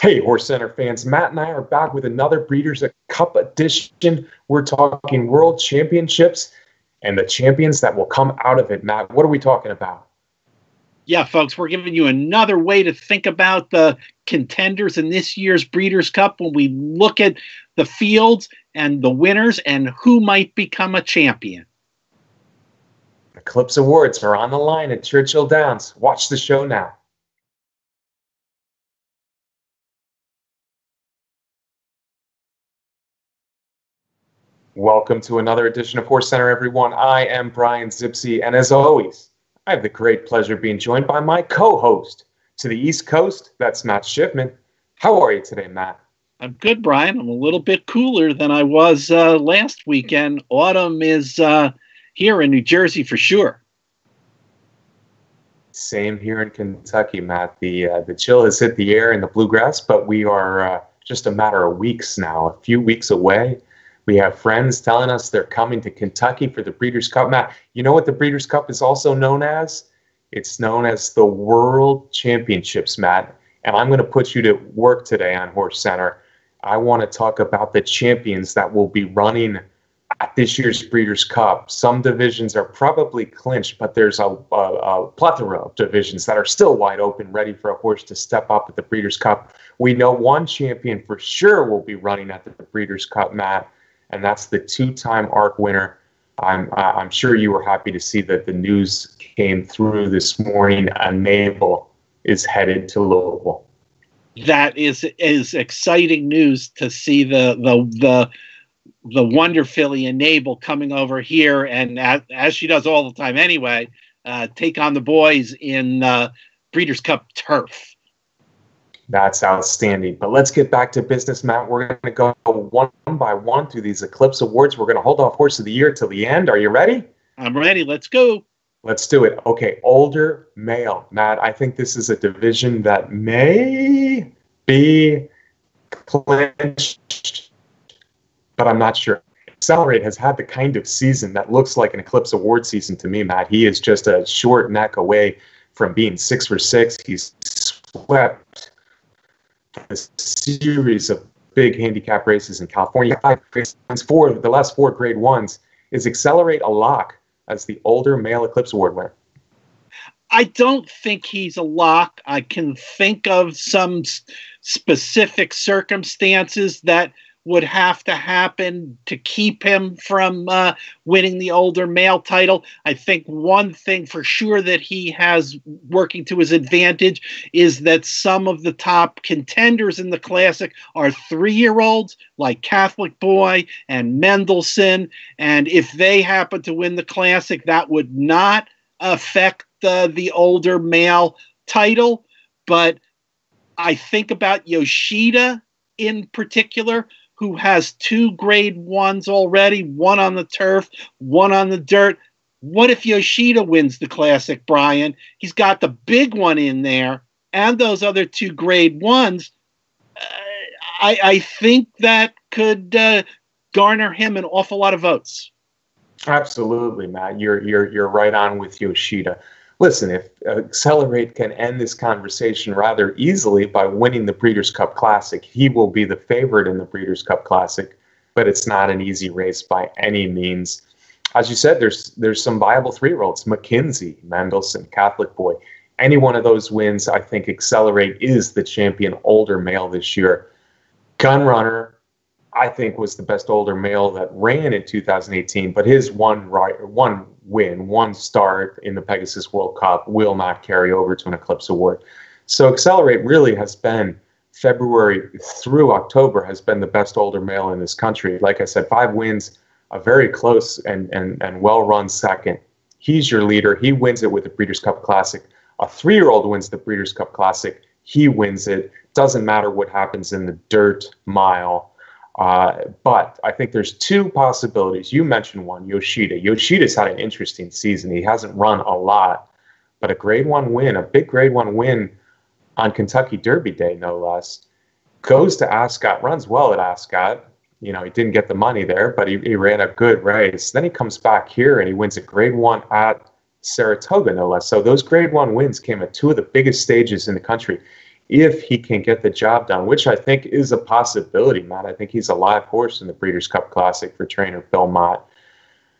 Hey, HorseCenter fans, Matt and I are back with another Breeders' Cup edition. We're talking World Championships and the champions that will come out of it. Matt, what are we talking about? Yeah, folks, we're giving you another way to think about the contenders in this year's Breeders' Cup when we look at the fields and the winners and who might become a champion. Eclipse Awards are on the line at Churchill Downs. Watch the show now. Welcome to another edition of HorseCenter, everyone. I am Brian Zipsey, and as always, I have the great pleasure of being joined by my co-host to the East Coast. That's Matt Schiffman. How are you today, Matt? I'm good, Brian. I'm a little bit cooler than I was last weekend. Autumn is here in New Jersey for sure. Same here in Kentucky, Matt. The chill has hit the air in the bluegrass, but we are just a matter of weeks now, a few weeks away. We have friends telling us they're coming to Kentucky for the Breeders' Cup. Matt, you know what the Breeders' Cup is also known as? It's known as the World Championships, Matt. And I'm going to put you to work today on HorseCenter. I want to talk about the champions that will be running at this year's Breeders' Cup. Some divisions are probably clinched, but there's a plethora of divisions that are still wide open, ready for a horse to step up at the Breeders' Cup. We know one champion for sure will be running at the Breeders' Cup, Matt, and that's the two-time ARC winner. I'm sure you were happy to see that the news came through this morning. Enable is headed to Louisville. That is exciting news to see the Wonder Filly Enable coming over here, and as she does all the time anyway, take on the boys in Breeders' Cup turf. That's outstanding. But let's get back to business, Matt. We're going to go one by one through these Eclipse Awards. We're going to hold off Horse of the Year till the end. Are you ready? I'm ready. Let's go. Let's do it. Okay, older male. Matt, I think this is a division that may be clinched, but I'm not sure. Accelerate has had the kind of season that looks like an Eclipse Award season to me, Matt. He is just a short neck away from being 6 for 6. He's swept a series of big handicap races in California. 5 races, the last 4 grade ones. Is Accelerate a lock as the older male Eclipse Award winner? I don't think he's a lock. I can think of some specific circumstances that would have to happen to keep him from winning the older male title. I think one thing for sure that he has working to his advantage is that some of the top contenders in the Classic are 3-year-olds like Catholic Boy and Mendelssohn. And if they happen to win the Classic, that would not affect the older male title. But I think about Yoshida in particular, who has 2 grade 1s already, one on the turf, one on the dirt. What if Yoshida wins the Classic, Brian? He's got the big one in there and those other 2 grade 1s. I think that could garner him an awful lot of votes. Absolutely, Matt. You're right on with Yoshida. Listen, if Accelerate can end this conversation rather easily by winning the Breeders' Cup Classic, he will be the favorite in the Breeders' Cup Classic, but it's not an easy race by any means. As you said, there's some viable 3-year-olds, McKinsey, Mendelssohn, Catholic Boy. Any one of those wins, I think Accelerate is the champion older male this year. Gunrunner, I think, was the best older male that ran in 2018, but his one win, one start in the Pegasus World Cup will not carry over to an Eclipse Award. So Accelerate really has been, February through October, has been the best older male in this country. Like I said, 5 wins, a very close and well-run second. He's your leader. He wins it with the Breeders' Cup Classic. A 3-year-old wins the Breeders' Cup Classic. He wins it. Doesn't matter what happens in the dirt mile. But I think there's 2 possibilities. You mentioned one, Yoshida. Yoshida's had an interesting season. He hasn't run a lot, but a grade 1 win, a big grade 1 win on Kentucky Derby Day, no less, goes to Ascot, runs well at Ascot. You know, he didn't get the money there, but he ran a good race. Then he comes back here and he wins a grade 1 at Saratoga, no less. So those grade 1 wins came at 2 of the biggest stages in the country. if he can get the job done, which I think is a possibility, Matt. I think he's a live horse in the Breeders' Cup Classic for trainer Bill Mott.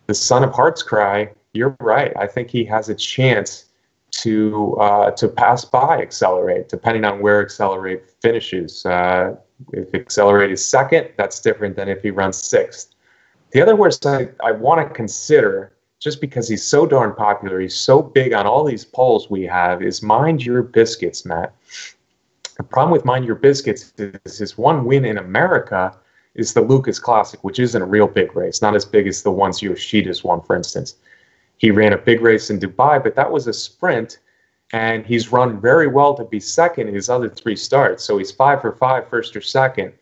The son of Heart's Cry, you're right. I think he has a chance to pass by Accelerate, depending on where Accelerate finishes. If Accelerate is second, that's different than if he runs sixth. The other horse I want to consider, just because he's so darn popular, he's so big on all these polls we have, is Mind Your Biscuits, Matt. The problem with Mind Your Biscuits is his one win in America is the Lucas Classic, which isn't a real big race, not as big as the ones Yoshida's won, for instance. He ran a big race in Dubai, but that was a sprint, and he's run very well to be second in his other 3 starts. So he's 5 for 5, first or second.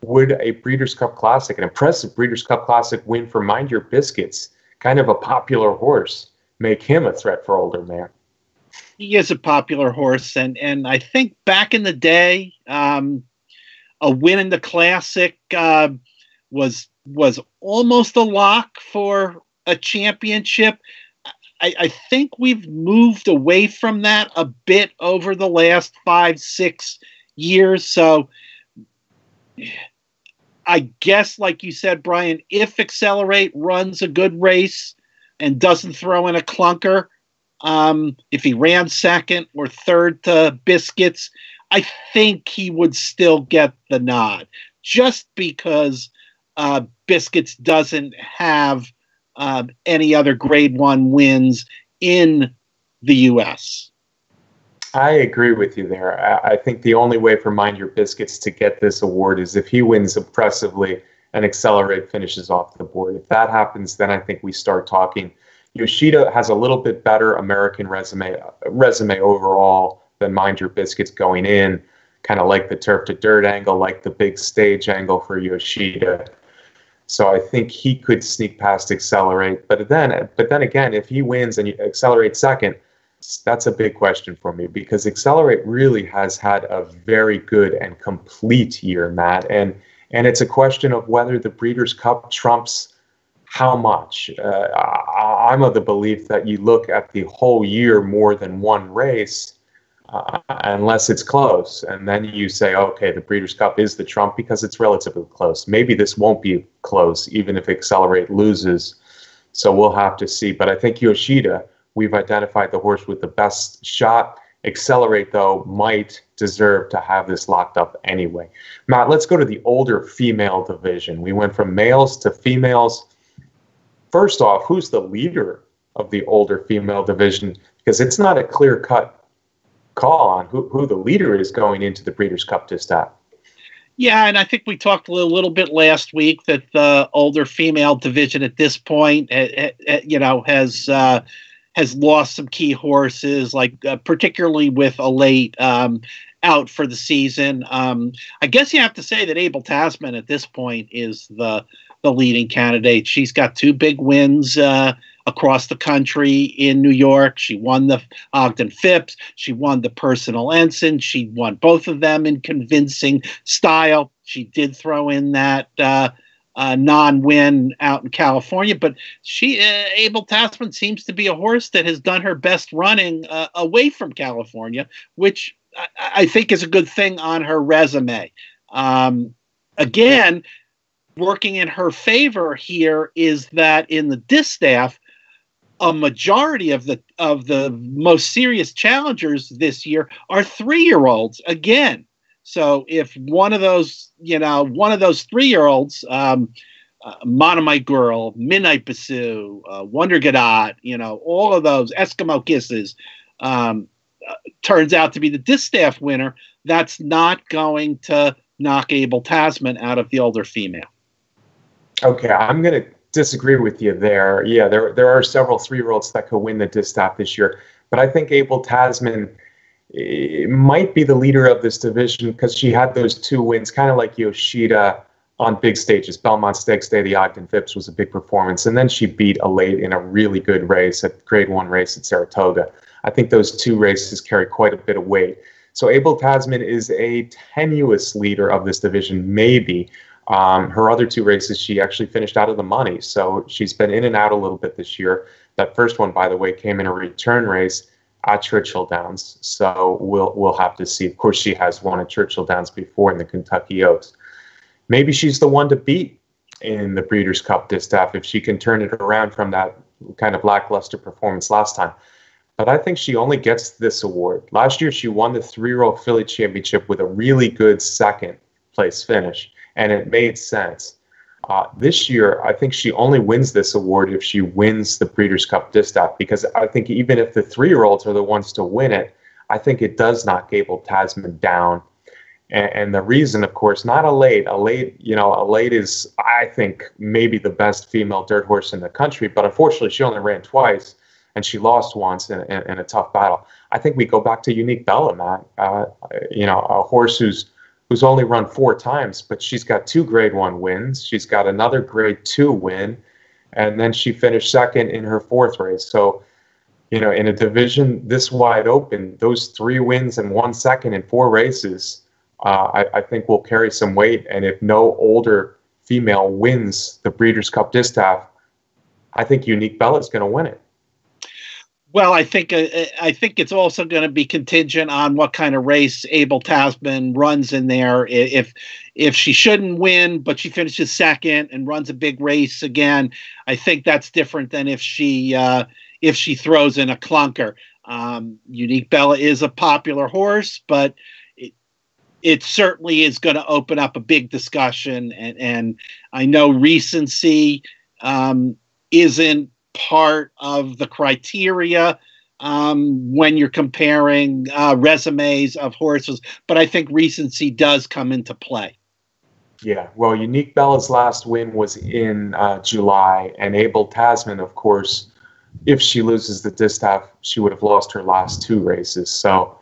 Would a Breeders' Cup Classic, an impressive Breeders' Cup Classic win for Mind Your Biscuits, kind of a popular horse, make him a threat for Older Mare? He is a popular horse, and I think back in the day, a win in the Classic was almost a lock for a championship. I think we've moved away from that a bit over the last 5-6 years. So I guess, like you said, Brian, if Accelerate runs a good race and doesn't throw in a clunker, if he ran second or third to Biscuits, I think he would still get the nod, just because Biscuits doesn't have any other Grade 1 wins in the U.S. I agree with you there. I think the only way for Mind Your Biscuits to get this award is if he wins impressively and Accelerate finishes off the board. If that happens, then I think we start talking. Yoshida has a little bit better American resume overall than Mind Your Biscuits going in, kind of like the turf to dirt angle, like the big stage angle for Yoshida. So I think he could sneak past Accelerate. But then again, if he wins and Accelerate second, that's a big question for me, because Accelerate really has had a very good and complete year, Matt. And it's a question of whether the Breeders' Cup trumps how much. I'm of the belief that you look at the whole year more than one race, unless it's close. And then you say, okay, the Breeders' Cup is the trump because it's relatively close. Maybe this won't be close, even if Accelerate loses. So we'll have to see. But I think Yoshida, we've identified the horse with the best shot. Accelerate, though, might deserve to have this locked up anyway. Matt, let's go to the older female division. We went from males to females. First off, who's the leader of the older female division? Because it's not a clear-cut call on who the leader is going into the Breeders' Cup Distaff. Yeah, and I think we talked a little bit last week that the older female division at this point, has lost some key horses, like particularly with Elate out for the season. I guess you have to say that Abel Tasman at this point is the leading candidate. She's got 2 big wins across the country in New York. She won the Ogden Phipps. She won the Personal Ensign. She won both of them in convincing style. She did throw in that non-win out in California, but Abel Tasman seems to be a horse that has done her best running away from California, which I think is a good thing on her resume. Again, working in her favor here is that in the distaff, a majority of the most serious challengers this year are 3-year-olds again. So if one of those 3-year-olds, Monomite Girl, Midnight Bassoon, Wonder Gadot, all of those Eskimo Kisses, turns out to be the distaff winner, that's not going to knock Abel Tasman out of the older female. Okay, I'm going to disagree with you there. Yeah, there are several 3-year-olds that could win the distaff this year, but I think Abel Tasman might be the leader of this division because she had those 2 wins, kind of like Yoshida on big stages. Belmont Stakes Day, the Ogden Phipps was a big performance, and then she beat Elate in a really good race, at Grade 1 race at Saratoga. I think those 2 races carry quite a bit of weight. So Abel Tasman is a tenuous leader of this division, maybe. Her other 2 races, she actually finished out of the money, so she's been in and out a little bit this year. That first one, by the way, came in a return race. at Churchill Downs. So we'll have to see. Of course, she has won at Churchill Downs before in the Kentucky Oaks. Maybe she's the one to beat in the Breeders' Cup Distaff if she can turn it around from that kind of lackluster performance last time. But I think she only gets this award. Last year, she won the 3-year-old filly championship with a really good second place finish, and it made sense. This year, I think she only wins this award if she wins the Breeders' Cup Distaff, because I think even if the 3-year-olds are the ones to win it, I think it does knock Abel Tasman down. And the reason, of course, not Alade. Alade is, I think, maybe the best female dirt horse in the country, but unfortunately, she only ran twice, and she lost once in a tough battle. I think we go back to Unique Bella, Matt. A horse who's only run 4 times, but she's got 2 Grade 1 wins. She's got another Grade 2 win, and then she finished second in her 4th race. So, in a division this wide open, those 3 wins and 1 second in 4 races, I think will carry some weight. And if no older female wins the Breeders' Cup Distaff, I think Unique Bella is going to win it. Well, I think it's also going to be contingent on what kind of race Abel Tasman runs in there. If she shouldn't win, but she finishes second and runs a big race again, I think that's different than if she throws in a clunker. Unique Bella is a popular horse, but it certainly is going to open up a big discussion. And I know recency isn't part of the criteria when you're comparing resumes of horses, but I think recency does come into play. Yeah, well, Unique Bella's last win was in July, and Abel Tasman, of course, if she loses the Distaff, she would have lost her last 2 races. So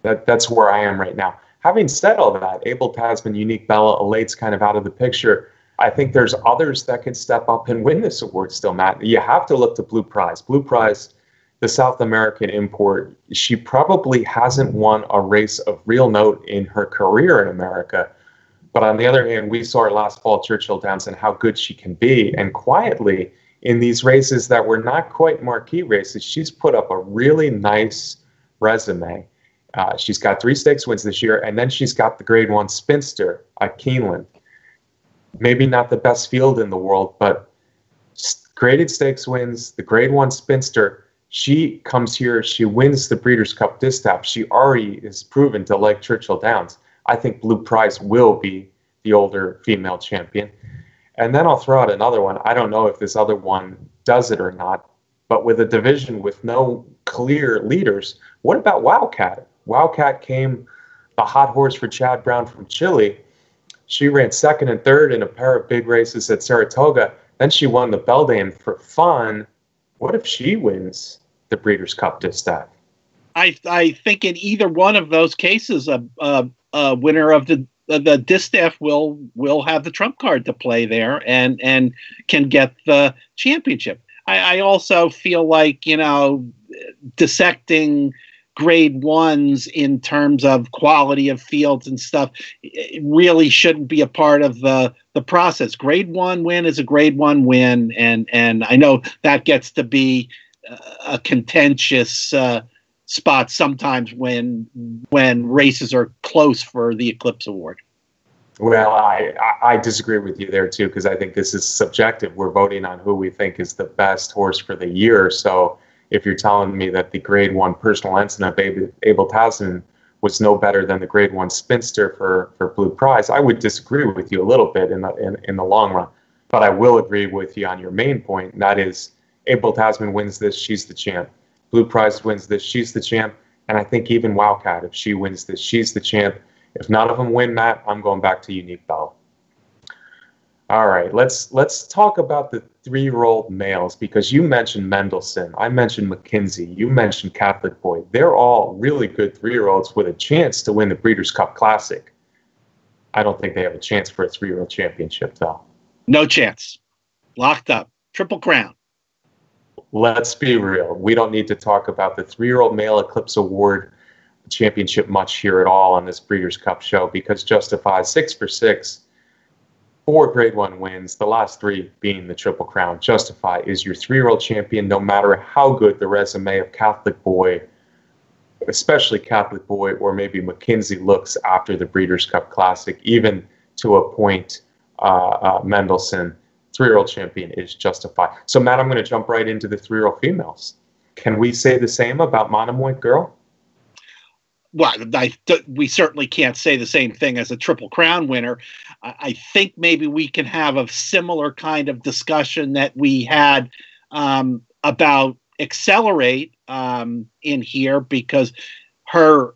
that's where I am right now. Having said all that, Abel Tasman, Unique Bella, Alade's kind of out of the picture. I think there's others that can step up and win this award still, Matt. You have to look to Blue Prize. Blue Prize, the South American import, she probably hasn't won a race of real note in her career in America. But on the other hand, we saw her last fall at Churchill Downs and how good she can be. And quietly, in these races that were not quite marquee races, she's put up a really nice resume. She's got 3 stakes wins this year, and then she's got the Grade 1 Spinster at Keeneland. Maybe not the best field in the world, but graded stakes wins, the Grade 1 Spinster. She comes here, she wins the Breeders' Cup Distaff. She already is proven to like Churchill Downs. I think Blue Prize will be the older female champion. And then I'll throw out another one. I don't know if this other one does it or not, but with a division with no clear leaders, what about Wildcat? Wildcat came a hot horse for Chad Brown from Chile. She ran 2nd and 3rd in a pair of big races at Saratoga. Then she won the Beldame for fun. What if she wins the Breeders' Cup Distaff? I think in either one of those cases, a winner of the Distaff will have the trump card to play there and can get the championship. I also feel like, dissecting Grade 1s in terms of quality of fields and stuff, it really shouldn't be a part of the process. Grade 1 win is a Grade 1 win, and I know that gets to be a contentious spot sometimes when races are close for the Eclipse Award. Well, I disagree with you there too, because I think this is subjective. We're voting on who we think is the best horse for the year. So if you're telling me that the Grade 1 Personal Ensign of Abel Tasman was no better than the Grade 1 Spinster for Blue Prize, I would disagree with you a little bit in the long run. But I will agree with you on your main point, and that is Abel Tasman wins this, she's the champ. Blue Prize wins this, she's the champ. And I think even Wildcat, if she wins this, she's the champ. If none of them win, Matt, I'm going back to Unique Bella. All right, let's talk about the 3-year-old males, because you mentioned Mendelssohn, I mentioned McKinsey, you mentioned Catholic Boy. They're all really good 3-year-olds with a chance to win the Breeders' Cup Classic. I don't think they have a chance for a 3-year-old championship, though. No chance. Locked up. Triple Crown. Let's be real. We don't need to talk about the 3-year-old Male Eclipse Award championship much here at all on this Breeders' Cup show, because Justify 6 for 6, 4 Grade 1 wins, the last 3 being the Triple Crown. Justify is your 3-year-old champion, no matter how good the resume of Catholic Boy especially Catholic Boy or maybe McKinsey looks after the Breeders' Cup Classic, even to a point, Mendelssohn, 3-year-old champion, is justified. So, Matt, I'm going to jump right into the 3-year-old females. Can we say the same about Monomoy Girl? Well, we certainly can't say the same thing as a Triple Crown winner. I think maybe we can have a similar kind of discussion that we had about Accelerate in here, because her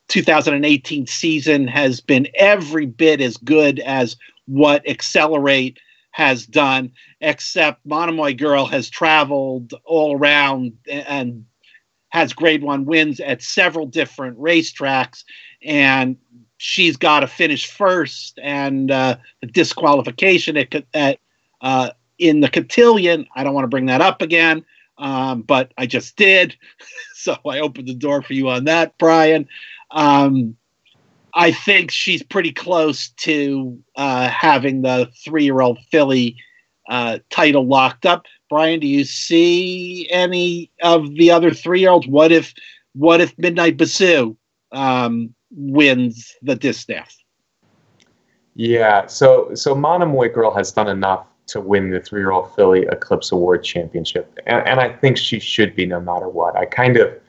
2018 season has been every bit as good as what Accelerate has done, except Monomoy Girl has traveled all around and has Grade 1 wins at several different racetracks, and she's got to finish first, and the disqualification in the cotillion, I don't want to bring that up again, but I just did, so I opened the door for you on that, Brian. I think she's pretty close to having the 3-year-old filly title locked up. Brian, do you see any of the other 3-year-olds? What if Midnight Bassoux wins the distaff? Yeah, so Monomoy Girl has done enough to win the 3-year-old filly Eclipse Award championship, and I think she should be no matter what. I kind of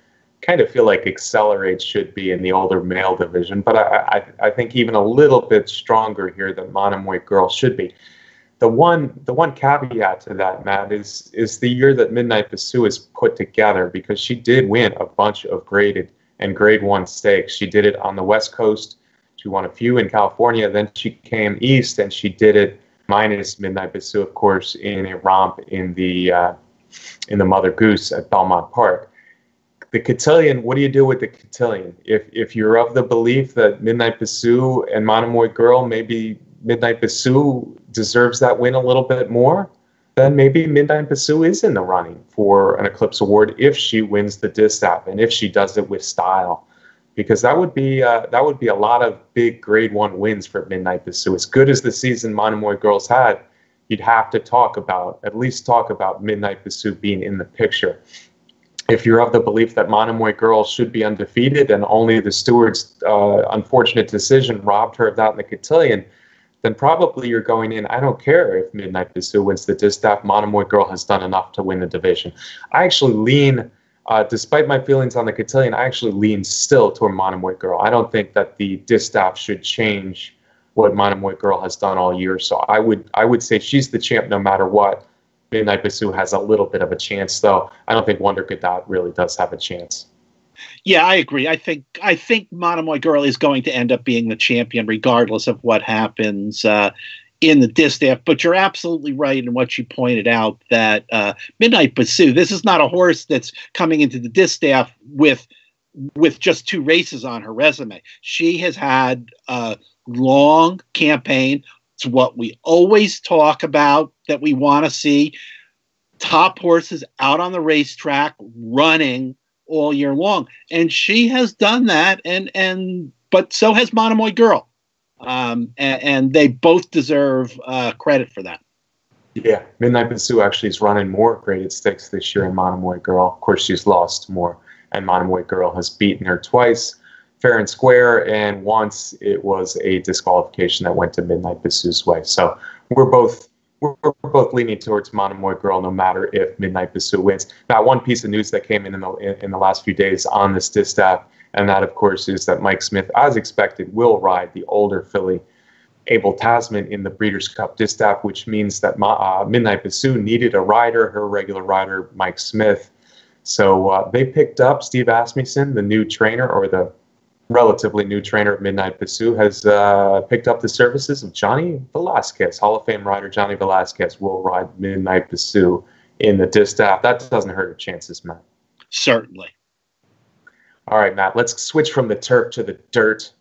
feel like Accelerate should be in the older male division, but I think even a little bit stronger here than Monomoy Girl should be. The one caveat to that, Matt, is the year that Midnight Bassoux is put together, because she did win a bunch of graded and Grade 1 stakes. She did it on the West Coast. She won a few in California. Then she came east and she did it minus Midnight Bassoux, of course, in a romp in the Mother Goose at Belmont Park. The cotillion, what do you do with the cotillion? If you're of the belief that Midnight Bassoux and Monomoy Girl, maybe Midnight Bassoux deserves that win a little bit more, then maybe Midnight Bassoux is in the running for an Eclipse Award if she wins the distaff and if she does it with style, because that would be a lot of big Grade 1 wins for Midnight Bassoux. As good as the season Monomoy Girl's had, you'd have to at least talk about Midnight Bassoux being in the picture. If you're of the belief that Monomoy Girl should be undefeated and only the steward's unfortunate decision robbed her of that in the cotillion, then probably you're going in, I don't care if Midnight Bassoux wins the distaff, Monomoy Girl has done enough to win the division. I actually lean, despite my feelings on the cotillion, I actually lean still toward Monomoy Girl. I don't think that the distaff should change what Monomoy Girl has done all year. So I would say she's the champ no matter what. Midnight Bassoux has a little bit of a chance, though. I don't think Wonder Godot really does have a chance. Yeah, I agree. I think Monomoy Girl is going to end up being the champion regardless of what happens in the distaff. But you're absolutely right in what you pointed out, that Midnight Bassoux, this is not a horse that's coming into the distaff with just 2 races on her resume. She has had a long campaign. It's what we always talk about, that we want to see top horses out on the racetrack running all year long, and she has done that, but so has Monomoy Girl, and they both deserve credit for that. Yeah, Midnight Bassoux actually is running more graded stakes this year than Monomoy Girl. Of course, she's lost more, and Monomoy Girl has beaten her twice, fair and square, and once it was a disqualification that went to Midnight Bassoux's way. So we're both leaning towards Monomoy Girl, no matter if Midnight Bassoux wins. Now, one piece of news that came in the last few days on this distaff, and that, of course, is that Mike Smith, as expected, will ride the older filly Abel Tasman in the Breeders' Cup distaff, which means that Midnight Bassoux needed a rider, her regular rider, Mike Smith. So they picked up Steve Asmussen, the new trainer, or the relatively new trainer of Midnight Bassoux, has picked up the services of Johnny Velasquez. Hall of Fame rider Johnny Velasquez will ride Midnight Bassoux in the distaff. That doesn't hurt her chances, Matt. Certainly. All right, Matt, let's switch from the turf to the dirt.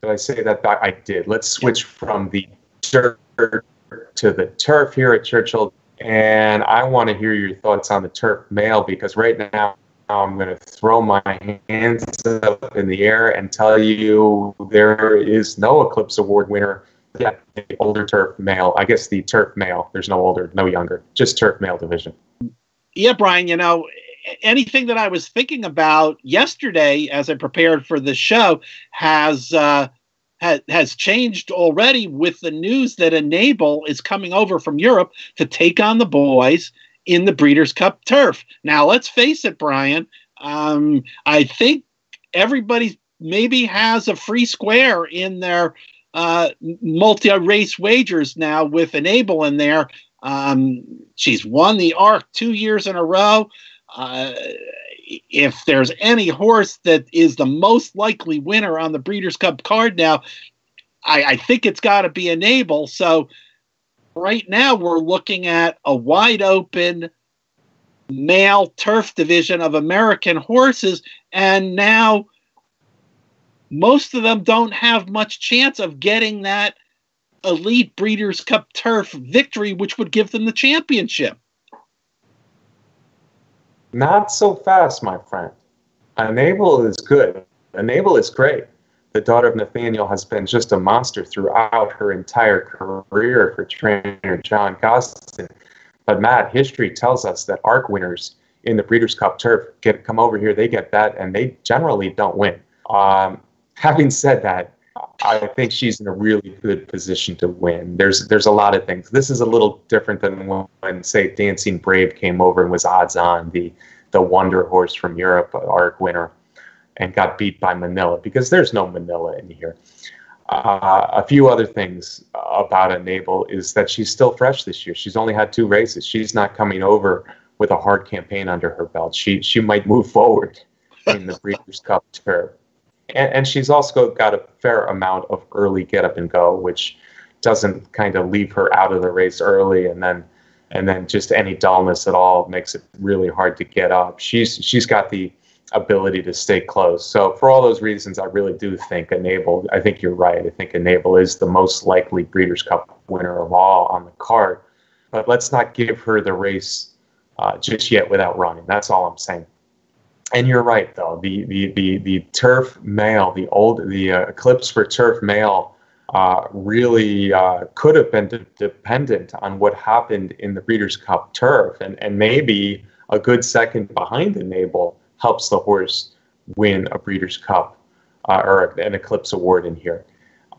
Did I say that? I did. Let's switch from the dirt to the turf here at Churchill. And I want to hear your thoughts on the turf male, because right now I'm going to throw my hands up in the air and tell you there is no Eclipse Award winner yet. The older turf male, I guess the turf male, there's no older, no younger, just turf male division. Yeah, Brian, anything that I was thinking about yesterday as I prepared for the show has changed already with the news that Enable is coming over from Europe to take on the boys in the Breeders' Cup Turf. Now, let's face it, Brian. I think everybody maybe has a free square in their multi-race wagers now with Enable in there. She's won the ARC 2 years in a row. If there's any horse that is the most likely winner on the Breeders' Cup card now, I think it's got to be Enable. So right now we're looking at a wide open male turf division of American horses, and now most of them don't have much chance of getting that elite Breeders' Cup Turf victory, which would give them the championship. Not so fast, my friend. Enable is good. Enable is great. The daughter of Nathaniel has been just a monster throughout her entire career for trainer John Gostin. But Matt, history tells us that ARC winners in the Breeders' Cup Turf come over here, they get that, and they generally don't win. Having said that, I think she's in a really good position to win. There's a lot of things. This is a little different than when say, Dancing Brave came over and was odds on, the wonder horse from Europe, ARC winner, and got beat by Manila, because there's no Manila in here. A few other things about Enable is that she's still fresh this year. She's only had 2 races. She's not coming over with a hard campaign under her belt. She might move forward in the Breeders' Cup Turf. And she's also got a fair amount of early get up and go, which doesn't kind of leave her out of the race early, and then just any dullness at all makes it really hard to get up. She's got the ability to stay close. So for all those reasons, I really do think Enable. I think you're right. I think Enable is the most likely Breeders' Cup winner of all on the card. But let's not give her the race just yet without running. That's all I'm saying. And you're right, though. The turf male, the Eclipse for turf male, really could have been dependent on what happened in the Breeders' Cup Turf, and maybe a good second behind Enable helps the horse win a Breeders' Cup or an Eclipse Award in here.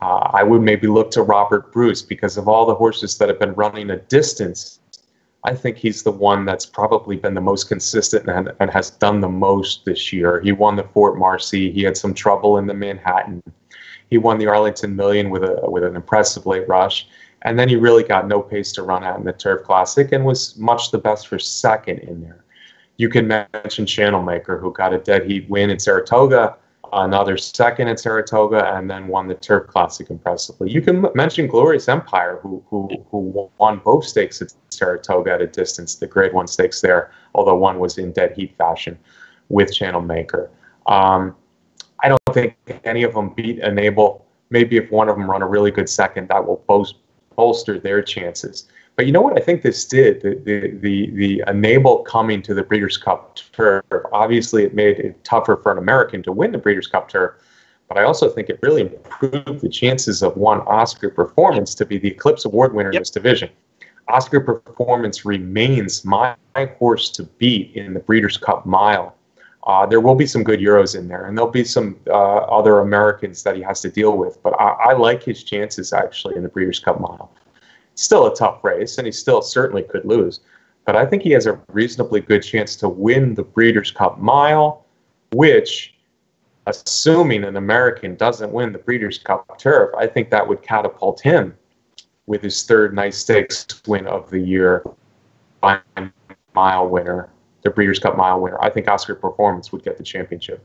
I would maybe look to Robert Bruce, because of all the horses that have been running a distance, I think he's the one that's probably been the most consistent and has done the most this year. He won the Fort Marcy. He had some trouble in the Manhattan. He won the Arlington Million with an impressive late rush. And then he really got no pace to run at in the Turf Classic and was much the best for second in there. You can mention Channel Maker, who got a dead heat win in Saratoga, another second in Saratoga, and then won the Turf Classic impressively. You can mention Glorious Empire, who won both stakes at Saratoga at a distance, the Grade 1 stakes there, although one was in dead heat fashion with Channel Maker. I don't think any of them beat Enable. Maybe if one of them run a really good second, that will bolster their chances. But you know what I think this did? The Enable coming to the Breeders' Cup Turf, obviously it made it tougher for an American to win the Breeders' Cup Turf, but I also think it really improved the chances of one Oscar Performance to be the Eclipse Award winner in this division. Oscar Performance remains my horse to beat in the Breeders' Cup Mile. There will be some good Euros in there, and there'll be some other Americans that he has to deal with, but I like his chances actually in the Breeders' Cup Mile. Still a tough race, and he still certainly could lose. But I think he has a reasonably good chance to win the Breeders' Cup Mile, which, assuming an American doesn't win the Breeders' Cup Turf, I think that would catapult him with his third nice stakes win of the year, mile winner, the Breeders' Cup Mile winner. I think Oscar Performance would get the championship.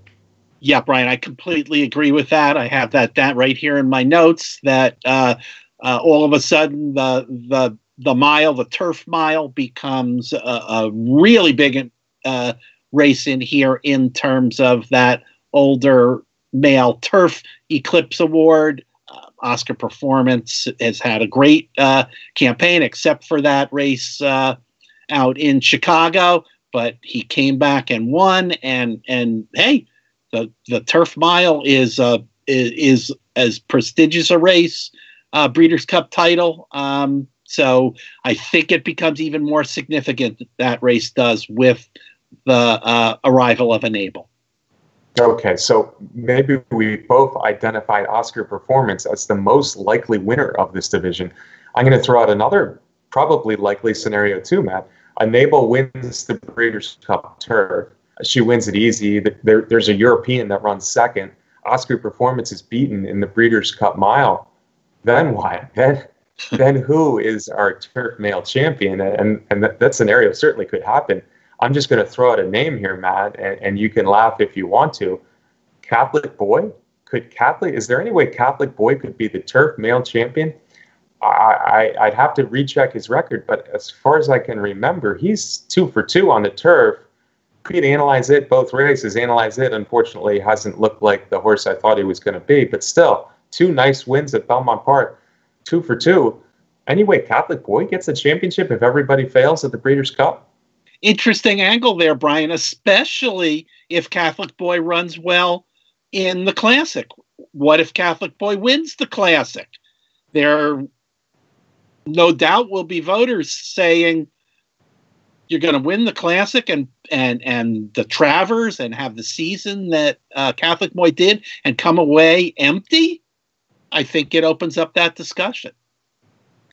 Yeah, Brian, I completely agree with that. I have that right here in my notes that all of a sudden the mile, the turf mile, becomes a really big race in here in terms of that older male turf Eclipse Award. Oscar Performance has had a great campaign, except for that race out in Chicago, but he came back and won. And hey, the turf mile is as prestigious a race. Breeders' Cup title. So I think it becomes even more significant that race does with the arrival of Enable. Okay, so maybe we both identified Oscar Performance as the most likely winner of this division. I'm going to throw out another probably likely scenario too, Matt. Enable wins the Breeders' Cup Turf. She wins it easy. There's a European that runs second. Oscar Performance is beaten in the Breeders' Cup Mile. Then what? Then who is our turf male champion? And that scenario certainly could happen. I'm just going to throw out a name here, Matt, and you can laugh if you want to. Catholic Boy? Is there any way Catholic Boy could be the turf male champion? I'd have to recheck his record, but as far as I can remember, he's 2 for 2 on the turf. Could analyze it, both races, analyze it. Unfortunately, hasn't looked like the horse I thought he was going to be, but still, 2 nice wins at Belmont Park, 2 for 2. Anyway, Catholic Boy gets the championship if everybody fails at the Breeders' Cup. Interesting angle there, Brian, especially if Catholic Boy runs well in the Classic. What if Catholic Boy wins the Classic? There no doubt will be voters saying you're going to win the Classic and the Travers and have the season that Catholic Boy did and come away empty. I think it opens up that discussion.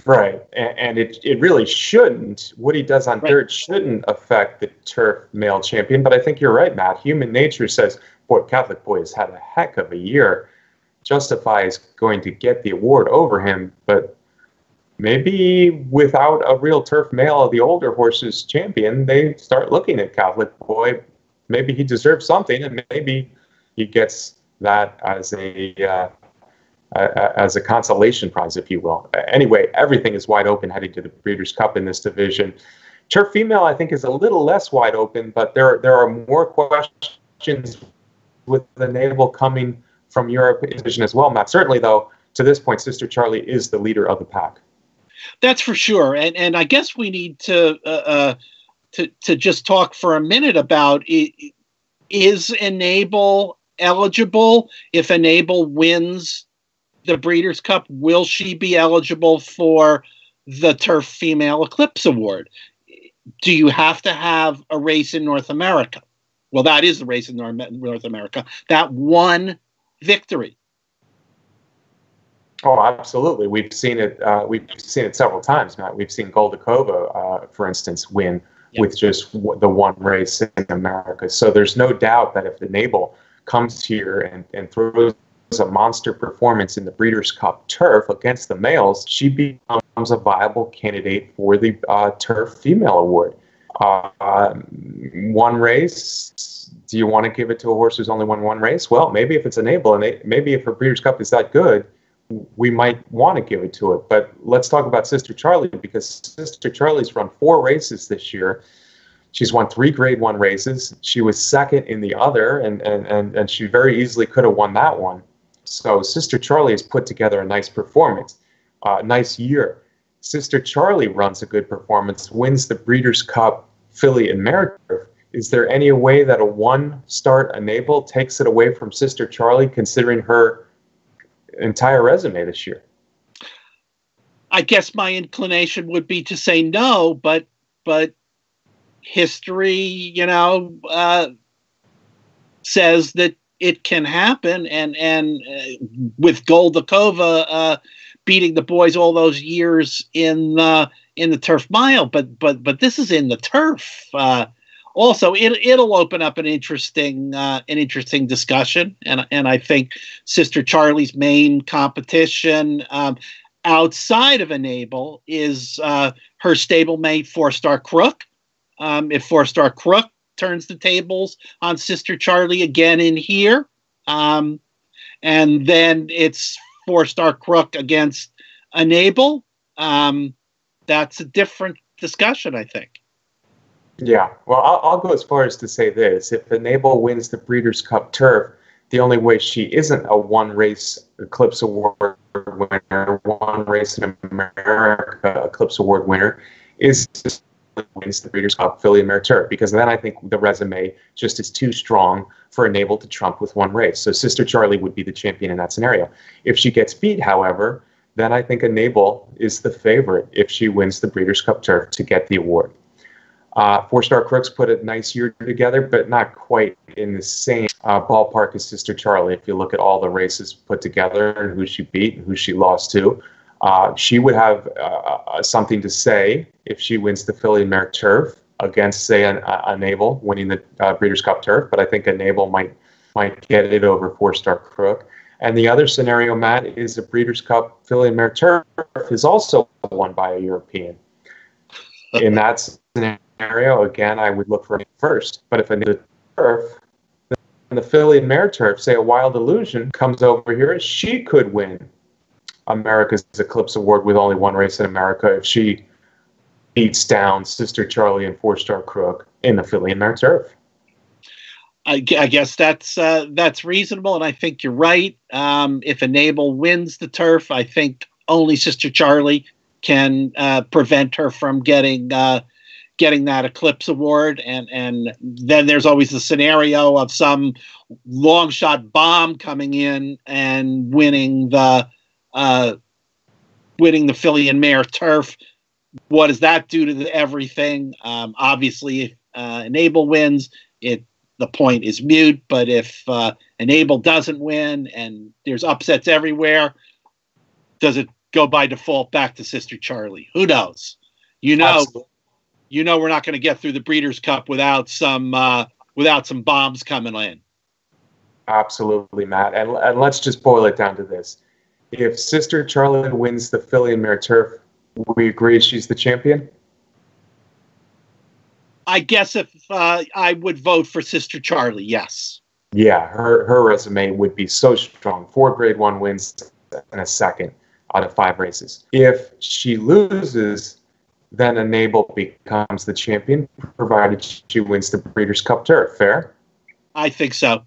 Right, and it really shouldn't. What he does on third shouldn't affect the turf male champion, but I think you're right, Matt. Human nature says, boy, Catholic Boy has had a heck of a year. Justify is going to get the award over him, but maybe without a real turf male of the older horses champion, they start looking at Catholic Boy. Maybe he deserves something, and maybe he gets that as a consolation prize, if you will. Anyway, everything is wide open heading to the Breeders' Cup in this division. Turf female, I think, is a little less wide open, but there are more questions with the Enable coming from Europe division as well, Matt. Certainly, though, to this point, Sister Charlie is the leader of the pack. That's for sure, and I guess we need to just talk for a minute about is Enable eligible? If Enable wins the Breeders' Cup, will she be eligible for the Turf Female Eclipse Award? Do you have to have a race in North America? Well, that is the race in North America. That one victory. Oh, absolutely. We've seen it. We've seen it several times, Matt. We've seen Goldakova, for instance, win with just the one race in America. So there's no doubt that if Enable comes here and throws a monster performance in the Breeders' Cup Turf against the males, she becomes a viable candidate for the Turf Female Award. One race, do you want to give it to a horse who's only won one race? Well, maybe if it's Enable, and maybe if her Breeders' Cup is that good, we might want to give it to it. But let's talk about Sister Charlie, because Sister Charlie's run 4 races this year. She's won 3 Grade 1 races. She was second in the other, and she very easily could have won that one. So Sister Charlie has put together a nice performance, nice year. Sister Charlie runs a good performance, wins the Breeders' Cup Filly and Mare Turf. Is there any way that a one-start Enable takes it away from Sister Charlie, considering her entire resume this year? I guess my inclination would be to say no, but history, says that it can happen, and with Goldakova beating the boys all those years in the Turf Mile, but this is in the turf. Also, it'll open up an interesting discussion, and I think Sister Charlie's main competition outside of Enable is her stablemate 4-Star Crook. If 4-Star Crook turns the tables on Sister Charlie again in here, and then it's 4-Star Crook against Enable. That's a different discussion, I think. Yeah, well, I'll go as far as to say this. If Enable wins the Breeders' Cup Turf, the only way she isn't a one-race Eclipse Award winner, one-race in America Eclipse Award winner, is wins the Breeders' Cup Filly and Mare Turf, because then I think the resume just is too strong for Enable to trump with one race. So Sister Charlie would be the champion in that scenario. If she gets beat, however, then I think Enable is the favorite if she wins the Breeders' Cup Turf to get the award. Four-Star Crooks put a nice year together, but not quite in the same ballpark as Sister Charlie. If you look at all the races put together and who she beat and who she lost to, she would have something to say if she wins the filly and mare turf against, say, a Naval winning the Breeders' Cup turf. But I think a Naval might get it over Four-Star Crook. And the other scenario, Matt, is a Breeders' Cup filly and mare turf is also won by a European. In that scenario, again, I would look for it first. But if a turf, the filly and mare turf, say a Wild Illusion, comes over here, she could win America's Eclipse Award with only one race in America if she beats down Sister Charlie and Four-Star Crook in the filly and mare turf. I guess that's reasonable, and I think you're right. If Enable wins the turf, I think only Sister Charlie can prevent her from getting that Eclipse Award, and then there's always the scenario of some long shot bomb coming in and winning the filly and mare turf. What does that do to everything? Obviously, if Enable wins, the point is moot. But if Enable doesn't win and there's upsets everywhere, does it go by default back to Sister Charlie? Who knows? Absolutely. We're not going to get through the Breeders' Cup without some bombs coming in. Absolutely, Matt. And let's just boil it down to this: if Sister Charlie wins the filly and mare turf, we agree she's the champion? I guess if I would vote for Sister Charlie, yes. Yeah, her resume would be so strong. 4 Grade 1 wins and a second out of 5 races. If she loses, then Enable becomes the champion, provided she wins the Breeders' Cup turf. Fair? I think so.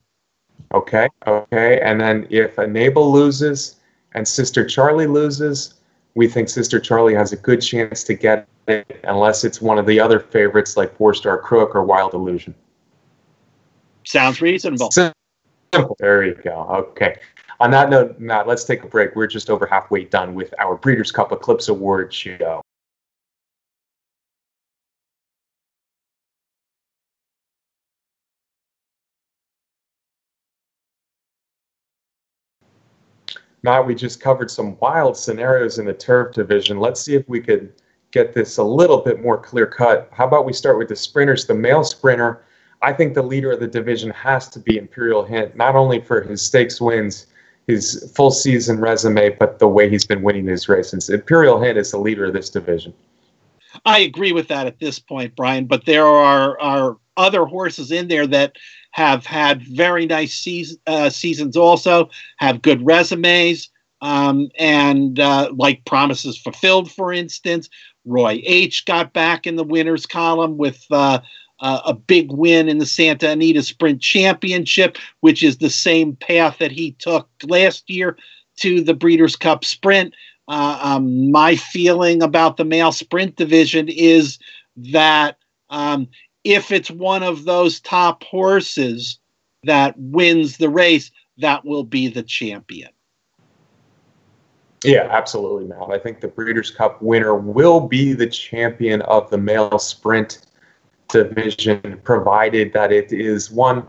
Okay. And then if Enable loses and Sister Charlie loses, we think Sister Charlie has a good chance to get it, unless it's one of the other favorites like Four-Star Crook or Wild Illusion. Sounds reasonable. Simple. There you go. Okay. On that note, Matt, let's take a break. We're just over halfway done with our Breeders' Cup Eclipse Award show. Matt, we just covered some wild scenarios in the turf division. Let's see if we could get this a little bit more clear cut. How about we start with the sprinters? The male sprinter, I think the leader of the division has to be Imperial Hint, not only for his stakes wins, his full season resume, but the way he's been winning his races. Imperial Hint is the leader of this division. I agree with that at this point, Brian, but there are other horses in there that have had very nice seasons also, have good resumes, and like Promises Fulfilled, for instance. Roy H. got back in the winners column with a big win in the Santa Anita Sprint Championship, which is the same path that he took last year to the Breeders' Cup Sprint. My feeling about the male sprint division is that if it's one of those top horses that wins the race, that will be the champion. Yeah, absolutely, Matt. I think the Breeders' Cup winner will be the champion of the male sprint division, provided that it is one.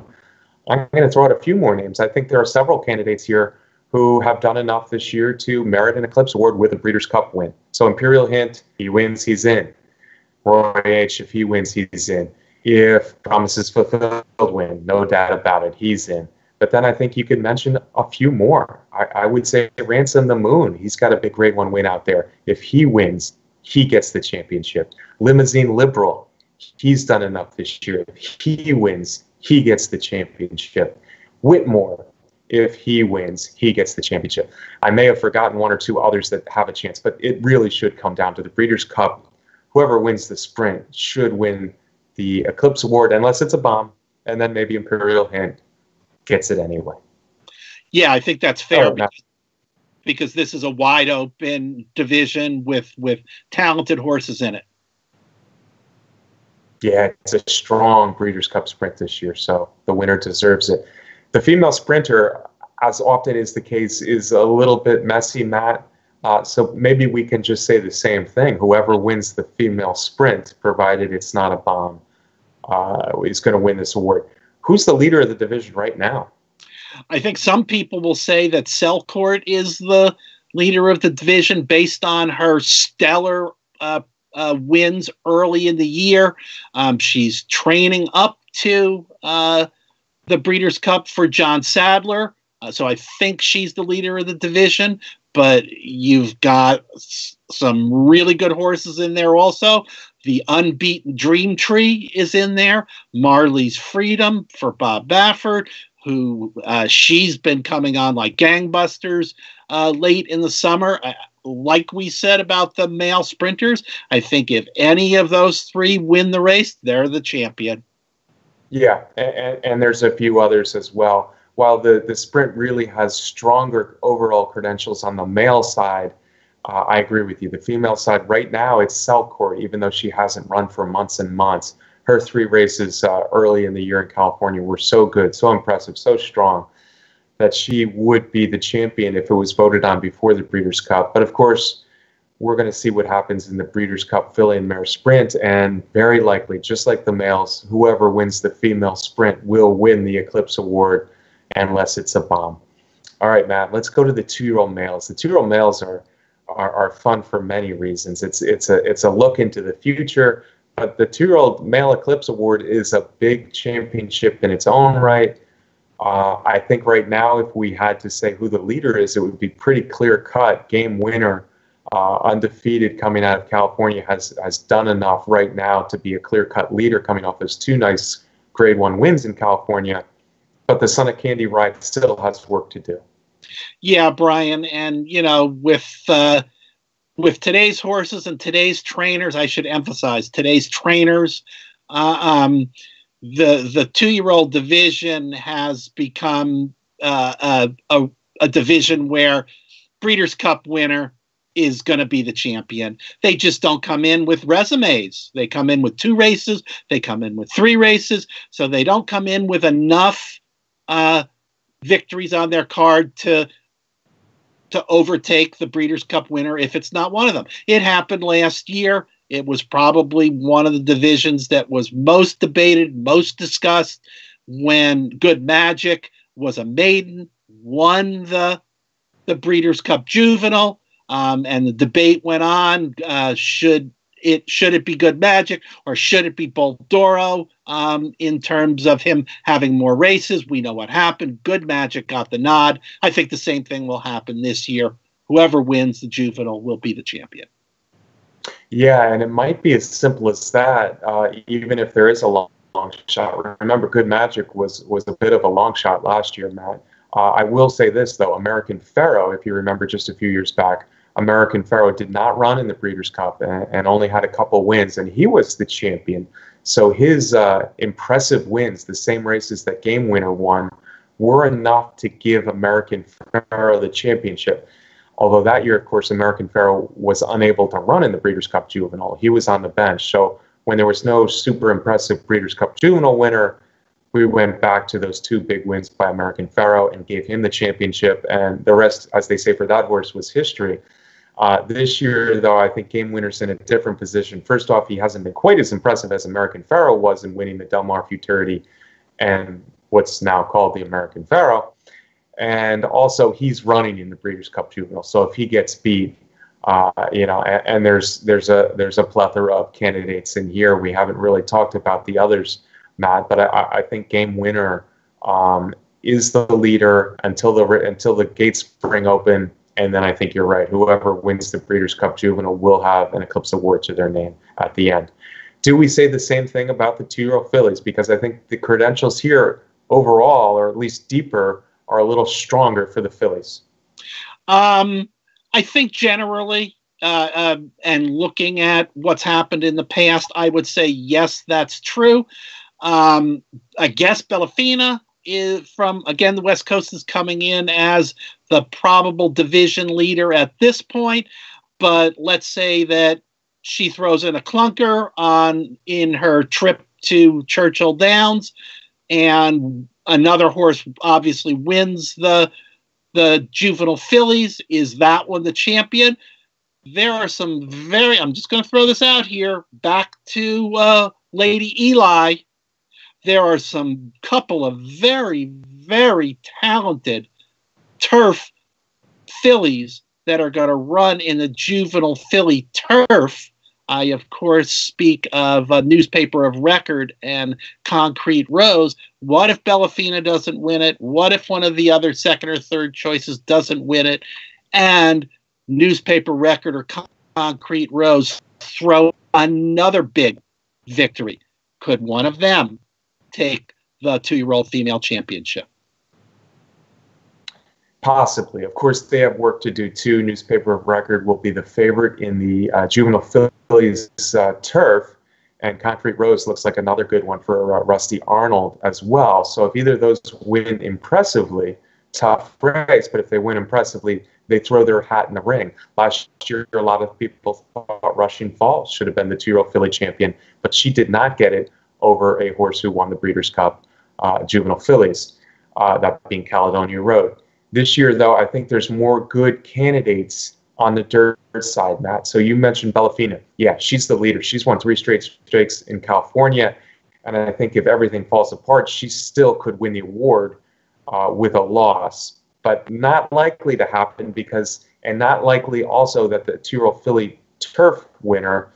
I'm going to throw out a few more names. I think there are several candidates here who have done enough this year to merit an Eclipse Award with a Breeders' Cup win. So Imperial Hint, he wins, he's in. Roy H., if he wins, he's in. If Promises Fulfilled win, no doubt about it, he's in. But then I think you could mention a few more. I would say Ransom the Moon. He's got a big Grade 1 win out there. If he wins, he gets the championship. Limousine Liberal, he's done enough this year. If he wins, he gets the championship. Whitmore, if he wins, he gets the championship. I may have forgotten one or two others that have a chance, but it really should come down to the Breeders' Cup. Whoever wins the sprint should win the Eclipse Award, unless it's a bomb, and then maybe Imperial Hint gets it anyway. Yeah, I think that's fair because this is a wide open division with talented horses in it. Yeah, it's a strong Breeders' Cup sprint this year, so the winner deserves it. The female sprinter, as often is the case, is a little bit messy, Matt. So maybe we can just say the same thing. Whoever wins the female sprint, provided it's not a bomb, is going to win this award. Who's the leader of the division right now? I think some people will say that Selcourt is the leader of the division based on her stellar wins early in the year. She's training up to the Breeders' Cup for John Sadler. So I think she's the leader of the division. But you've got some really good horses in there also. The Unbeaten Dream Tree is in there. Marley's Freedom for Bob Baffert, who she's been coming on like gangbusters late in the summer. Like we said about the male sprinters, I think if any of those three win the race, they're the champion. Yeah, and there's a few others as well. While the sprint really has stronger overall credentials on the male side, I agree with you. The female side right now, it's Selcourt, even though she hasn't run for months and months. Her 3 races early in the year in California were so good, so impressive, so strong, that she would be the champion if it was voted on before the Breeders' Cup. But of course, we're going to see what happens in the Breeders' Cup filly and mare sprint, and very likely, just like the males, whoever wins the female sprint will win the Eclipse Award, unless it's a bomb. All right, Matt, let's go to the 2-year-old males. The 2-year-old males are fun for many reasons. It's a look into the future, but the 2-year-old male Eclipse Award is a big championship in its own right. I think right now, if we had to say who the leader is, it would be pretty clear-cut. Game winner, undefeated coming out of California, has done enough right now to be a clear-cut leader coming off those 2 nice Grade 1 wins in California. But the Son of Candy ride still has work to do. Yeah, Brian, and with today's horses and today's trainers, I should emphasize today's trainers. The 2-year-old division has become a division where Breeders' Cup winner is going to be the champion. They just don't come in with resumes. They come in with 2 races. They come in with 3 races. So they don't come in with enough victories on their card to overtake the Breeders' Cup winner if it's not one of them. It happened last year. It was probably one of the divisions that was most debated, most discussed, when Good Magic was a maiden, won the Breeders' Cup Juvenile, and the debate went on, should it be Good Magic or should it be Boldoro, in terms of him having more races. We know what happened. Good Magic got the nod. I think the same thing will happen this year. Whoever wins the Juvenile will be the champion. Yeah, and it might be as simple as that, even if there is a long shot. Remember, Good Magic was a bit of a long shot last year, Matt. I will say this, though. American Pharoah, if you remember just a few years back, American Pharoah did not run in the Breeders' Cup and only had a couple wins, and he was the champion. So his impressive wins, the same races that Game Winner won, were enough to give American Pharoah the championship. Although that year, of course, American Pharoah was unable to run in the Breeders' Cup Juvenile. He was on the bench. So when there was no super impressive Breeders' Cup Juvenile winner, we went back to those 2 big wins by American Pharoah and gave him the championship. And the rest, as they say for that horse, was history. This year, though, I think Game Winner's in a different position. First off, he hasn't been quite as impressive as American Pharoah was in winning the Del Mar Futurity and what's now called the American Pharoah. And also, he's running in the Breeders' Cup Juvenile. So if he gets beat, and there's a plethora of candidates in here. We haven't really talked about the others, Matt, but I think Game Winner is the leader until the gates spring open. And then I think you're right. Whoever wins the Breeders' Cup Juvenile will have an Eclipse Award to their name at the end. Do we say the same thing about the 2-year-old fillies? Because I think the credentials here overall, or at least deeper, are a little stronger for the fillies. I think generally, and looking at what's happened in the past, I would say yes, that's true. I guess Bellafina is from, again, the West Coast is coming in as the probable division leader at this point, but let's say that she throws in a clunker in her trip to Churchill Downs, and another horse obviously wins the the juvenile fillies. Is that one the champion? There are some I'm just going to throw this out here, back to Lady Eli. There are some couple of very, very talented turf fillies that are going to run in the juvenile filly turf. I, of course, speak of Newspaper of Record and Concrete Rose. What if Bellafina doesn't win it? What if one of the other second or third choices doesn't win it? And Newspaper Record or Concrete Rose throw another big victory. Could one of them take the 2-year-old female championship? Possibly. Of course, they have work to do too. Newspaper of Record will be the favorite in the juvenile fillies turf, and Concrete Rose looks like another good one for Rusty Arnold as well. So if either of those win impressively, tough race, but if they win impressively, they throw their hat in the ring. Last year, a lot of people thought Rushing Falls should have been the 2-year-old filly champion, but she did not get it over a horse who won the Breeders' Cup juvenile fillies, that being Caledonia Road. This year, though, I think there's more good candidates on the dirt side, Matt. So you mentioned Bellafina. Yeah, she's the leader. She's won 3 straight stakes in California, and I think if everything falls apart, she still could win the award with a loss, but not likely to happen and not likely also that the 2-year-old filly turf winner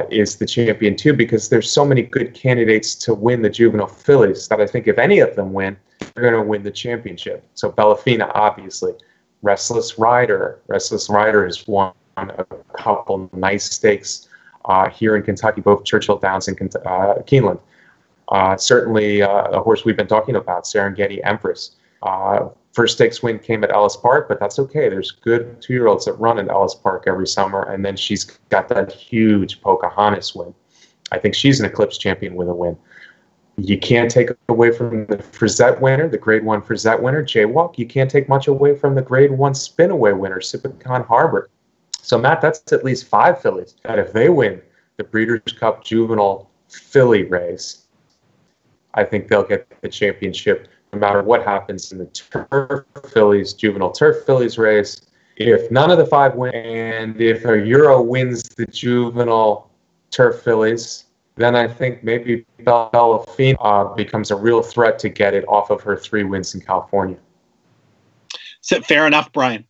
is the champion too, because there's so many good candidates to win the juvenile fillies that I think if any of them win, they're going to win the championship. So Bellafina, obviously. Restless Rider has won a couple nice stakes here in Kentucky, both Churchill Downs and Keeneland. Certainly a horse we've been talking about, Serengeti Empress. First stakes win came at Ellis Park, but that's okay. There's good 2-year-olds that run at Ellis Park every summer, and then she's got that huge Pocahontas win. I think she's an Eclipse champion with a win. You can't take away from the Frizette winner, the Grade 1 Frizette winner, Jaywalk. You can't take much away from the Grade 1 Spinaway winner, Sipicon Harbor. So, Matt, that's at least 5 fillies that if they win the Breeders' Cup Juvenile filly race, I think they'll get the championship no matter what happens in the turf fillies, juvenile turf fillies race. If none of the 5 win, and if a Euro wins the juvenile turf fillies, then I think maybe Bellafina becomes a real threat to get it off of her 3 wins in California. So, fair enough, Brian.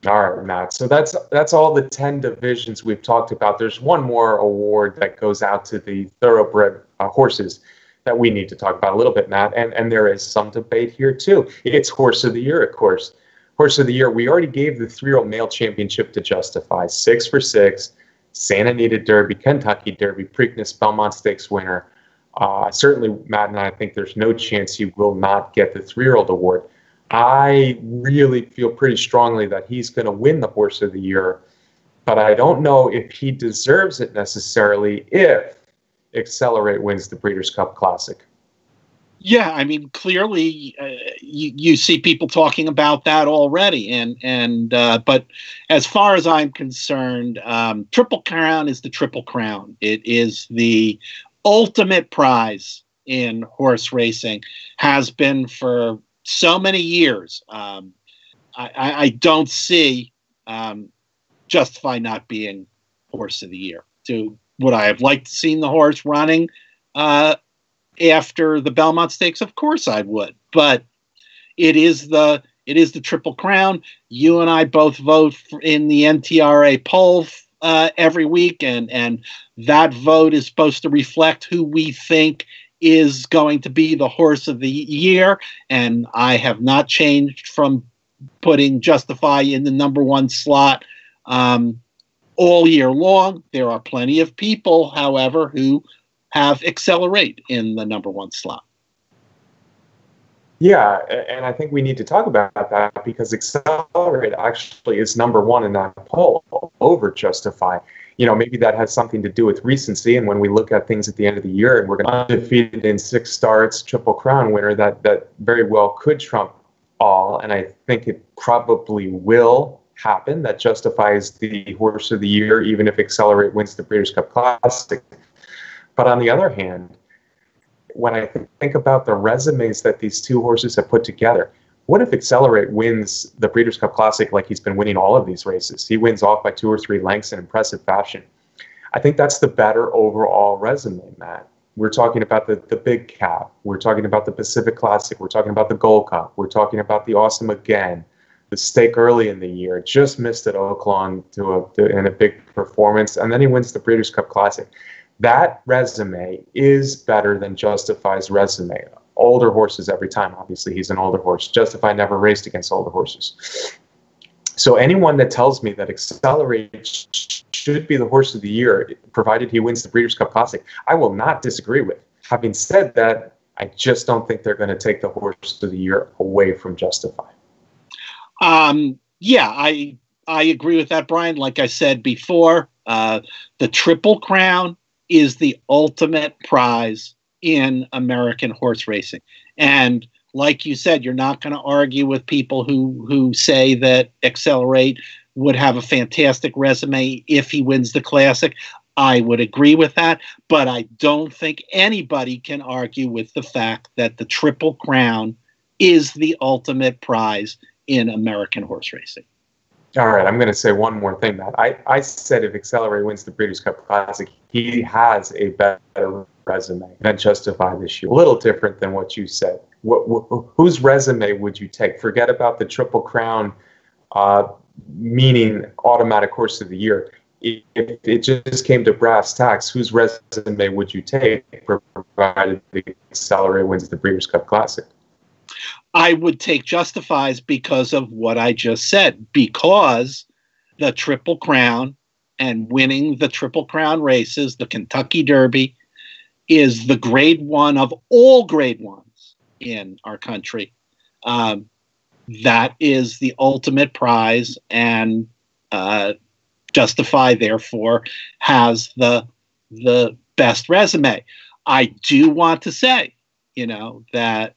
All right, Matt. So that's all the 10 divisions we've talked about. There's one more award that goes out to the thoroughbred horses that we need to talk about a little bit, Matt. And there is some debate here, too. It's Horse of the Year, of course. Horse of the Year, we already gave the 3-year-old male championship to Justify. 6 for 6. Santa Anita Derby, Kentucky Derby, Preakness, Belmont Stakes winner. Certainly, Matt and I think there's no chance he will not get the 3-year-old award. I really feel pretty strongly that he's going to win the Horse of the Year, but I don't know if he deserves it necessarily if Accelerate wins the Breeders' Cup Classic. Yeah, I mean, clearly you see people talking about that already, but as far as I'm concerned, Triple Crown is the Triple Crown. It is the ultimate prize in horse racing, has been for so many years. I don't see Justify not being Horse of the Year. Would I have liked to seen the horse running after the Belmont Stakes? Of course I would, but it is the Triple Crown. You and I both vote in the NTRA poll every week, and that vote is supposed to reflect who we think is going to be the Horse of the Year, and I have not changed from putting Justify in the number 1 slot all year long. There are plenty of people, however, who have Accelerate in the number 1 slot. Yeah, and I think we need to talk about that because Accelerate actually is number 1 in that poll over Justify. You know, maybe that has something to do with recency, and when we look at things at the end of the year and we're going to undefeated in 6 starts, Triple Crown winner, that very well could trump all, and I think it probably will happen that Justify is the Horse of the Year, even if Accelerate wins the Breeders' Cup Classic. But on the other hand, when I think about the resumes that these 2 horses have put together, What if Accelerate wins the Breeders' Cup Classic like he's been winning all of these races? He wins off by 2 or 3 lengths in impressive fashion. I think that's the better overall resume, Matt. We're talking about the Big Cap. We're talking about the Pacific Classic. We're talking about the Gold Cup. We're talking about the Awesome Again, the stake early in the year. Just missed at Oaklawn in a big performance, and then he wins the Breeders' Cup Classic. That resume is better than Justify's resume. Older horses every time. Obviously, he's an older horse. Justify never raced against older horses. So anyone that tells me that Accelerate should be the horse of the year, provided he wins the Breeders' Cup Classic, I will not disagree with. Having said that, I just don't think they're going to take the horse of the year away from Justify. Yeah, I agree with that, Brian. Like I said before, the Triple Crown is the ultimate prize in American horse racing. And like you said, you're not going to argue with people who say that Accelerate would have a fantastic resume if he wins the Classic. I would agree with that, but I don't think anybody can argue with the fact that the Triple Crown is the ultimate prize in American horse racing. All right, I'm going to say one more thing, Matt. I said if Accelerate wins the Breeders' Cup Classic, he has a better resume than Justify this year. A little different than what you said. Whose resume would you take? Forget about the Triple Crown, meaning automatic horse of the year. If it just came to brass tacks, whose resume would you take, provided the Accelerate wins the Breeders' Cup Classic? I would take Justify's because of what I just said, because the Triple Crown and winning the Triple Crown races, the Kentucky Derby, is the grade 1 of all grade 1s in our country. That is the ultimate prize, and Justify, therefore, has the best resume. I do want to say, that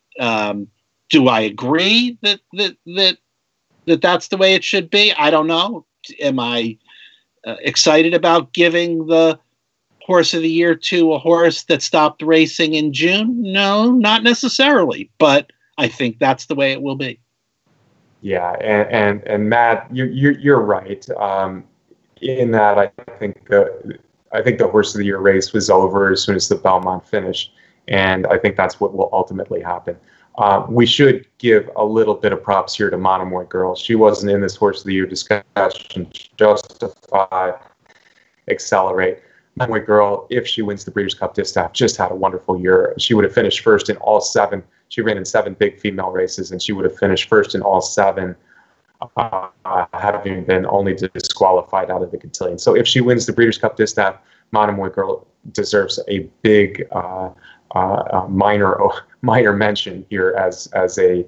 do I agree that that's the way it should be? I don't know. Am I excited about giving the horse of the year to a horse that stopped racing in June? No, not necessarily. But I think that's the way it will be. Yeah, and Matt, you're right. In that, I think the horse of the year race was over as soon as the Belmont finished, and I think that's what will ultimately happen. We should give a little bit of props here to Monomoy Girl. She wasn't in this horse of the year discussion. Justify, Accelerate. Monomoy Girl, if she wins the Breeders' Cup Distaff, just had a wonderful year. She would have finished first in all 7. She ran in 7 big female races, and she would have finished first in all 7, having been only disqualified out of the cotillion. So if she wins the Breeders' Cup Distaff, Monomoy Girl deserves a big minor mention here as a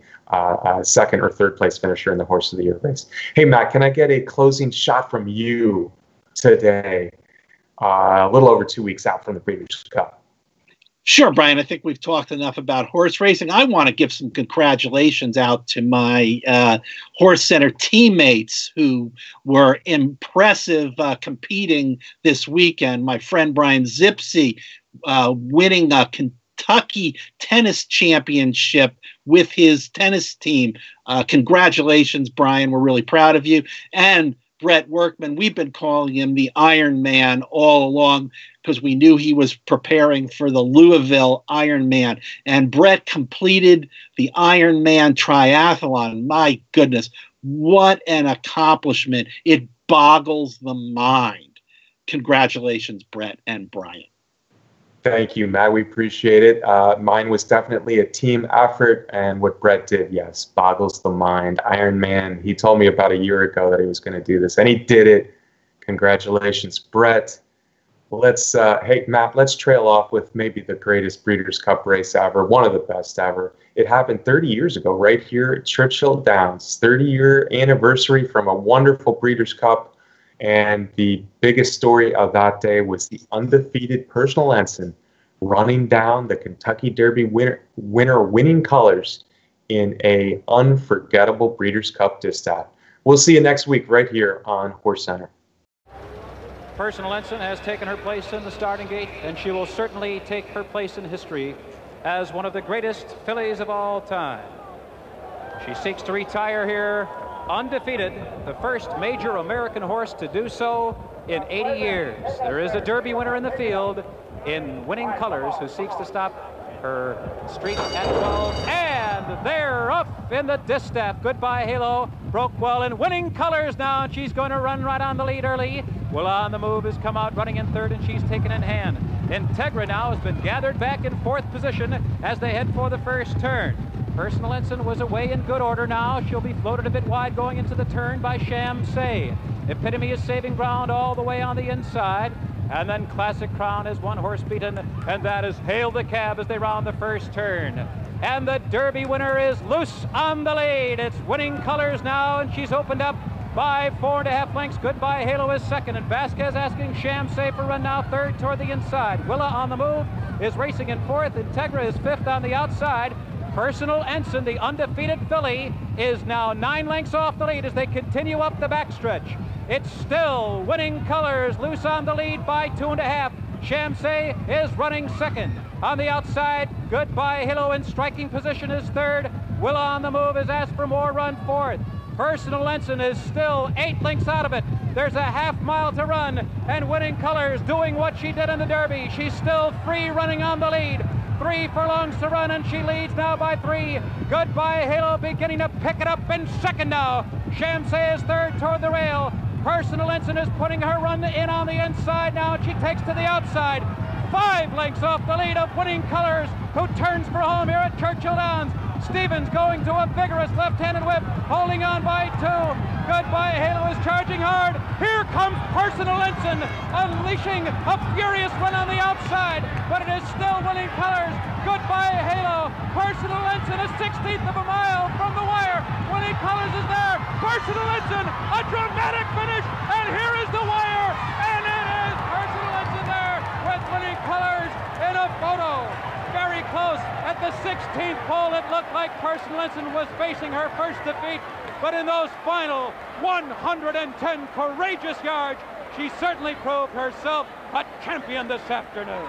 second or third place finisher in the horse of the year race. Hey, Matt, can I get a closing shot from you today, a little over 2 weeks out from the Breeders' Cup? Sure, Brian. I think we've talked enough about horse racing. I want to give some congratulations out to my HorseCenter teammates who were impressive competing this weekend. My friend Brian Zipsey winning a Kentucky tennis championship with his tennis team. Congratulations, Brian. We're really proud of you. And Brett Workman, we've been calling him the Iron Man all along because we knew he was preparing for the Louisville Ironman. And Brett completed the Ironman triathlon. My goodness, what an accomplishment. It boggles the mind. Congratulations, Brett and Brian. Thank you, Matt. We appreciate it. Mine was definitely a team effort, and what Brett did, yes, boggles the mind. Iron Man, he told me about a year ago that he was going to do this, and he did it. Congratulations, Brett. Hey, Matt, let's trail off with maybe the greatest Breeders' Cup race ever, one of the best ever. It happened 30 years ago right here at Churchill Downs, 30-year anniversary from a wonderful Breeders' Cup. And the biggest story of that day was the undefeated Personal Ensign running down the Kentucky Derby winner winning colors in a unforgettable Breeders' Cup distaff. We'll see you next week right here on HorseCenter. Personal Ensign has taken her place in the starting gate, and she will certainly take her place in history as one of the greatest fillies of all time. She seeks to retire here undefeated, the first major American horse to do so in 80 years. There is a Derby winner in the field in Winning Colors who seeks to stop her streak at 12, and they're up in the distaff. Goodbye Halo broke well in Winning Colors now, and she's going to run right on the lead early. Well, On the Move has come out running in third, and she's taken in hand. Integra now has been gathered back in fourth position as they head for the first turn. Personal Ensign was away in good order now. She'll be floated a bit wide going into the turn by Sham Say. Epitome is saving ground all the way on the inside. And then Classic Crown is one horse beaten, and that is Hail the Cab as they round the first turn. And the Derby winner is Loose on the lead. It's Winning Colors now, and she's opened up by 4.5 lengths. Goodbye Halo is second, and Vasquez asking Sham Say for run now third toward the inside. Willa On the Move is racing in fourth. Integra is fifth on the outside. Personal Ensign, the undefeated filly, is now 9 lengths off the lead as they continue up the backstretch. It's still Winning Colors, loose on the lead by 2.5. Sham Say is running second. On the outside, Goodbye Halo in striking position is third. Willa On the Move is asked for more run fourth. Personal Ensign is still 8 lengths out of it. There's a half mile to run, and Winning Colors doing what she did in the Derby. She's still free running on the lead. 3 furlongs to run, and she leads now by 3. Goodbye Halo beginning to pick it up in second now. Sham Say is third toward the rail. Personal Ensign is putting her run in on the inside now, and she takes to the outside. 5 lengths off the lead of Winning Colors, who turns for home here at Churchill Downs. Stevens going to a vigorous left-handed whip, holding on by 2. Goodbye Halo is charging hard. Here comes Personal Ensign, unleashing a furious run on the outside, but it is still Winning Colors. Goodbye Halo. Personal Ensign, a 16th of a mile from the wire. Winning Colors is there. Personal Ensign, a dramatic finish, and here is the wire, and it is Personal Ensign there with Winning Colors in a photo. Very close at the 16th pole. It looked like Personal Ensign was facing her first defeat, but in those final 110 courageous yards, she certainly proved herself a champion this afternoon.